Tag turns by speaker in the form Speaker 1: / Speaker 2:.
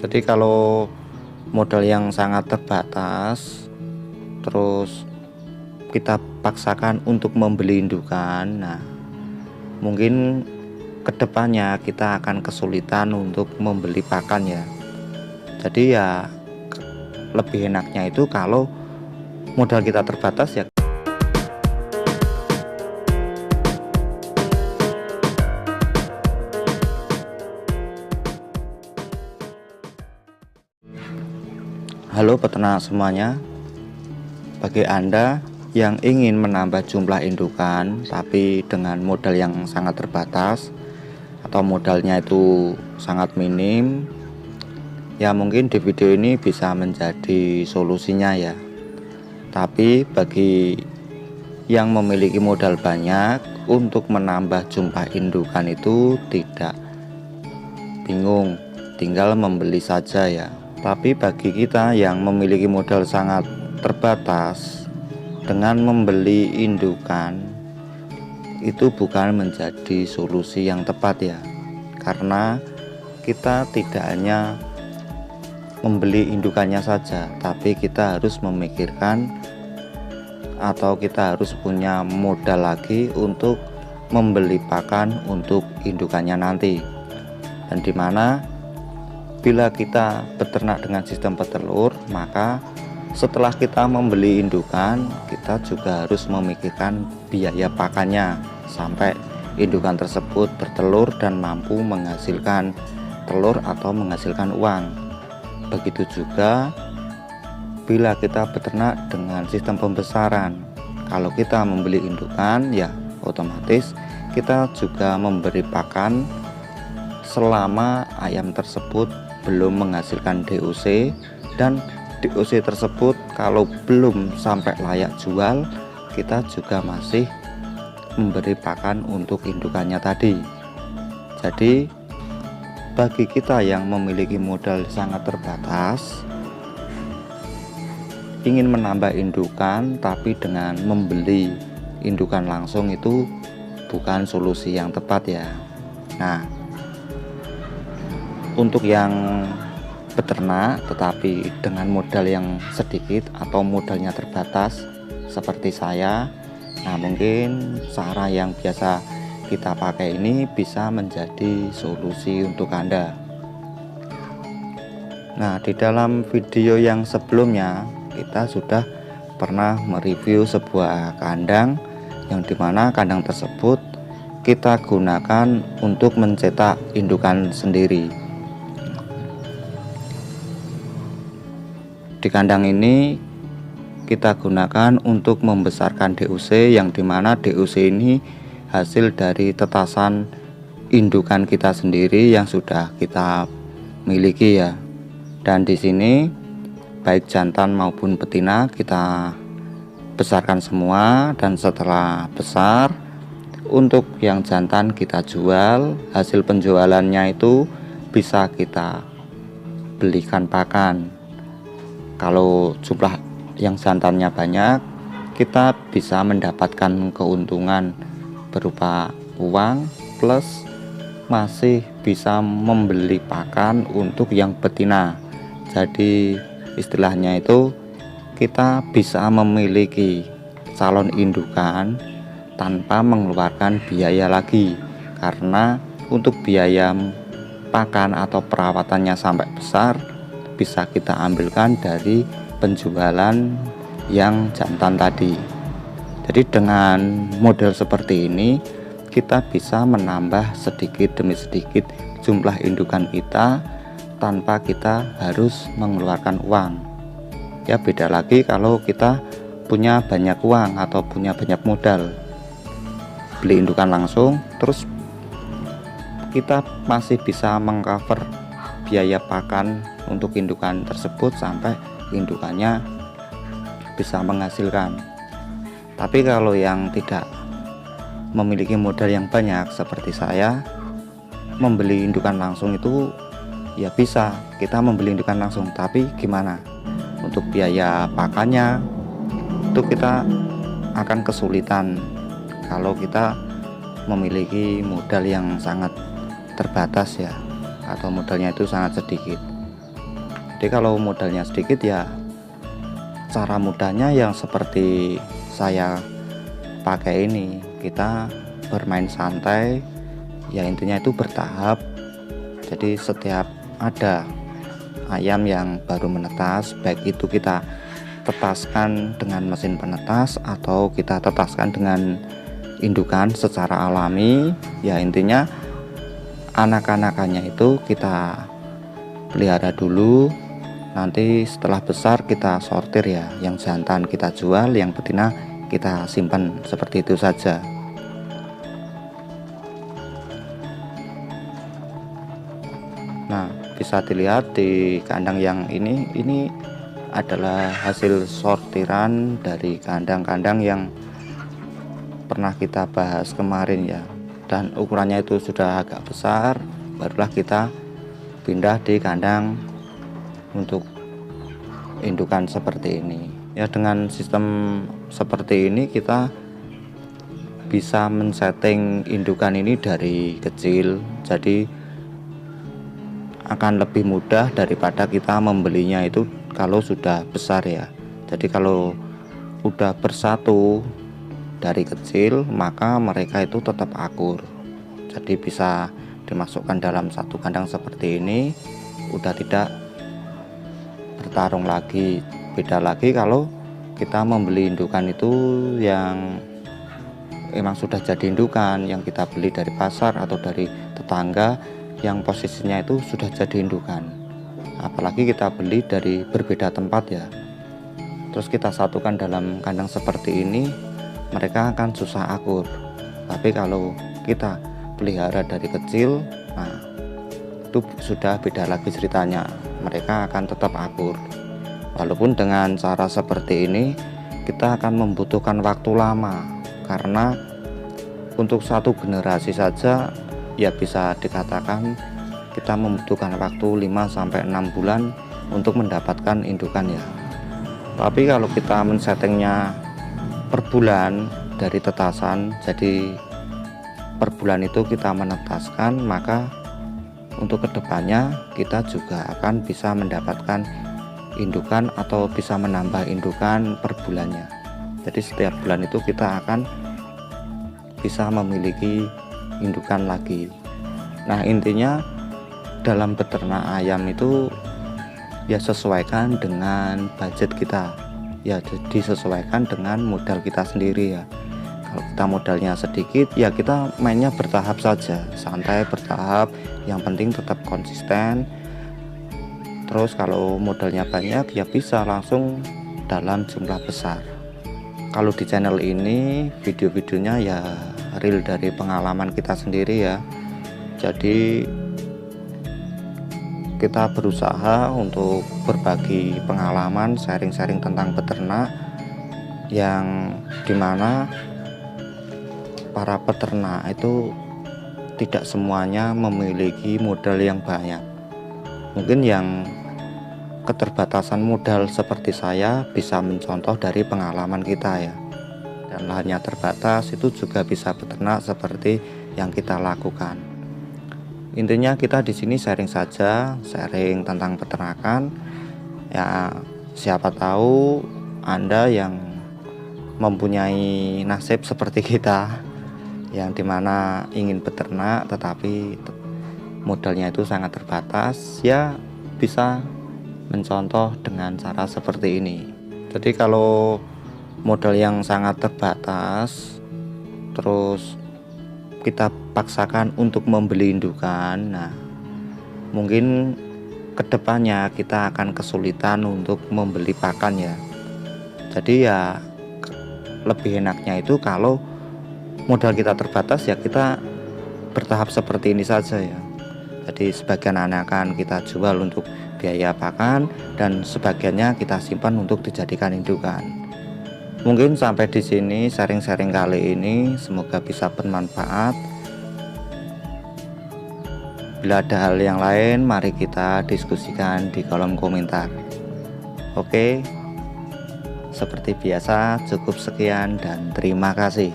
Speaker 1: Jadi kalau modal yang sangat terbatas terus kita paksakan untuk membeli indukan, nah mungkin kedepannya kita akan kesulitan untuk membeli pakan ya. Jadi ya lebih enaknya itu kalau modal kita terbatas ya. Halo peternak semuanya, bagi Anda yang ingin menambah jumlah indukan tapi dengan modal yang sangat terbatas atau modalnya itu sangat minim, ya mungkin di video ini bisa menjadi solusinya ya. Tapi bagi yang memiliki modal banyak untuk menambah jumlah indukan itu tidak bingung, tinggal membeli saja ya. Tapi bagi kita yang memiliki modal sangat terbatas, dengan membeli indukan itu bukan menjadi solusi yang tepat ya. Karena kita tidak hanya membeli indukannya saja, tapi kita harus memikirkan atau kita harus punya modal lagi untuk membeli pakan untuk indukannya nanti. Dan dimana bila kita beternak dengan sistem petelur, maka setelah kita membeli indukan, kita juga harus memikirkan biaya pakannya sampai indukan tersebut bertelur dan mampu menghasilkan telur atau menghasilkan uang. Begitu juga bila kita beternak dengan sistem pembesaran, kalau kita membeli indukan ya otomatis kita juga memberi pakan selama ayam tersebut belum menghasilkan DOC, dan DOC tersebut kalau belum sampai layak jual, kita juga masih memberi pakan untuk indukannya tadi. Jadi bagi kita yang memiliki modal sangat terbatas, ingin menambah indukan tapi dengan membeli indukan langsung itu bukan solusi yang tepat ya. Nah, untuk yang beternak tetapi dengan modal yang sedikit atau modalnya terbatas seperti saya, nah mungkin cara yang biasa kita pakai ini bisa menjadi solusi untuk Anda. Nah, di dalam video yang sebelumnya kita sudah pernah mereview sebuah kandang yang dimana kandang tersebut kita gunakan untuk mencetak indukan sendiri. Di kandang ini kita gunakan untuk membesarkan DOC, yang dimana DOC ini hasil dari tetasan indukan kita sendiri yang sudah kita miliki ya. Dan di sini baik jantan maupun betina kita besarkan semua, dan setelah besar untuk yang jantan kita jual, hasil penjualannya itu bisa kita belikan pakan. Kalau jumlah yang jantannya banyak, kita bisa mendapatkan keuntungan berupa uang plus masih bisa membeli pakan untuk yang betina. Jadi istilahnya itu kita bisa memiliki calon indukan tanpa mengeluarkan biaya lagi, karena untuk biaya pakan atau perawatannya sampai besar bisa kita ambilkan dari penjualan yang jantan tadi. Jadi dengan model seperti ini kita bisa menambah sedikit demi sedikit jumlah indukan kita tanpa kita harus mengeluarkan uang. Ya beda lagi kalau kita punya banyak uang atau punya banyak modal, beli indukan langsung, terus kita masih bisa mengcover biaya pakan untuk indukan tersebut sampai indukannya bisa menghasilkan. Tapi kalau yang tidak memiliki modal yang banyak seperti saya, membeli indukan langsung itu ya bisa kita membeli indukan langsung, tapi gimana untuk biaya pakannya itu kita akan kesulitan kalau kita memiliki modal yang sangat terbatas ya, atau modalnya itu sangat sedikit. Jadi kalau modalnya sedikit ya cara mudahnya yang seperti saya pakai ini, kita bermain santai ya, intinya itu bertahap. Jadi setiap ada ayam yang baru menetas, baik itu kita tetaskan dengan mesin penetas atau kita tetaskan dengan indukan secara alami, ya intinya anak-anakannya itu kita pelihara dulu. Nanti setelah besar kita sortir ya, yang jantan kita jual, yang betina kita simpan, seperti itu saja. Nah, bisa dilihat di kandang yang ini adalah hasil sortiran dari kandang-kandang yang pernah kita bahas kemarin ya, dan ukurannya itu sudah agak besar, barulah kita pindah di kandang untuk indukan seperti ini ya. Dengan sistem seperti ini kita bisa men-setting indukan ini dari kecil, jadi akan lebih mudah daripada kita membelinya itu kalau sudah besar ya. Jadi kalau udah bersatu dari kecil, maka mereka itu tetap akur, jadi bisa dimasukkan dalam satu kandang seperti ini, udah tidak bertarung lagi. Beda lagi kalau kita membeli indukan itu yang emang sudah jadi indukan, yang kita beli dari pasar atau dari tetangga yang posisinya itu sudah jadi indukan, apalagi kita beli dari berbeda tempat ya, terus kita satukan dalam kandang seperti ini, mereka akan susah akur. Tapi kalau kita pelihara dari kecil, nah itu sudah beda lagi ceritanya, mereka akan tetap akur. Walaupun dengan cara seperti ini kita akan membutuhkan waktu lama, karena untuk satu generasi saja ya bisa dikatakan kita membutuhkan waktu 5-6 bulan untuk mendapatkan indukan ya. Tapi kalau kita men-settingnya per bulan dari tetasan, jadi per bulan itu kita menetaskan, maka untuk kedepannya kita juga akan bisa mendapatkan indukan atau bisa menambah indukan per bulannya. Jadi setiap bulan itu kita akan bisa memiliki indukan lagi. Nah, intinya dalam beternak ayam itu ya sesuaikan dengan budget kita ya, disesuaikan dengan modal kita sendiri ya. Kalau kita modalnya sedikit ya kita mainnya bertahap saja, santai bertahap, yang penting tetap konsisten. Terus kalau modalnya banyak ya bisa langsung dalam jumlah besar. Kalau di channel ini video-videonya ya real dari pengalaman kita sendiri ya, jadi kita berusaha untuk berbagi pengalaman, sharing-sharing tentang beternak, yang dimana para peternak itu tidak semuanya memiliki modal yang banyak. Mungkin yang keterbatasan modal seperti saya bisa mencontoh dari pengalaman kita ya, dan lahannya terbatas itu juga bisa beternak seperti yang kita lakukan. Intinya kita di sini sharing saja, sharing tentang peternakan ya. Siapa tahu Anda yang mempunyai nasib seperti kita, yang dimana ingin beternak tetapi modalnya itu sangat terbatas, ya bisa mencontoh dengan cara seperti ini. Jadi kalau modal yang sangat terbatas terus kita paksakan untuk membeli indukan, nah mungkin kedepannya kita akan kesulitan untuk membeli pakan ya. Jadi ya lebih enaknya itu kalau modal kita terbatas ya kita bertahap seperti ini saja ya. Jadi sebagian anakan kita jual untuk biaya pakan dan sebagiannya kita simpan untuk dijadikan indukan. Mungkin sampai di sini sharing-sharing kali ini, semoga bisa bermanfaat. Bila ada hal yang lain, mari kita diskusikan di kolom komentar. Oke, seperti biasa cukup sekian dan terima kasih.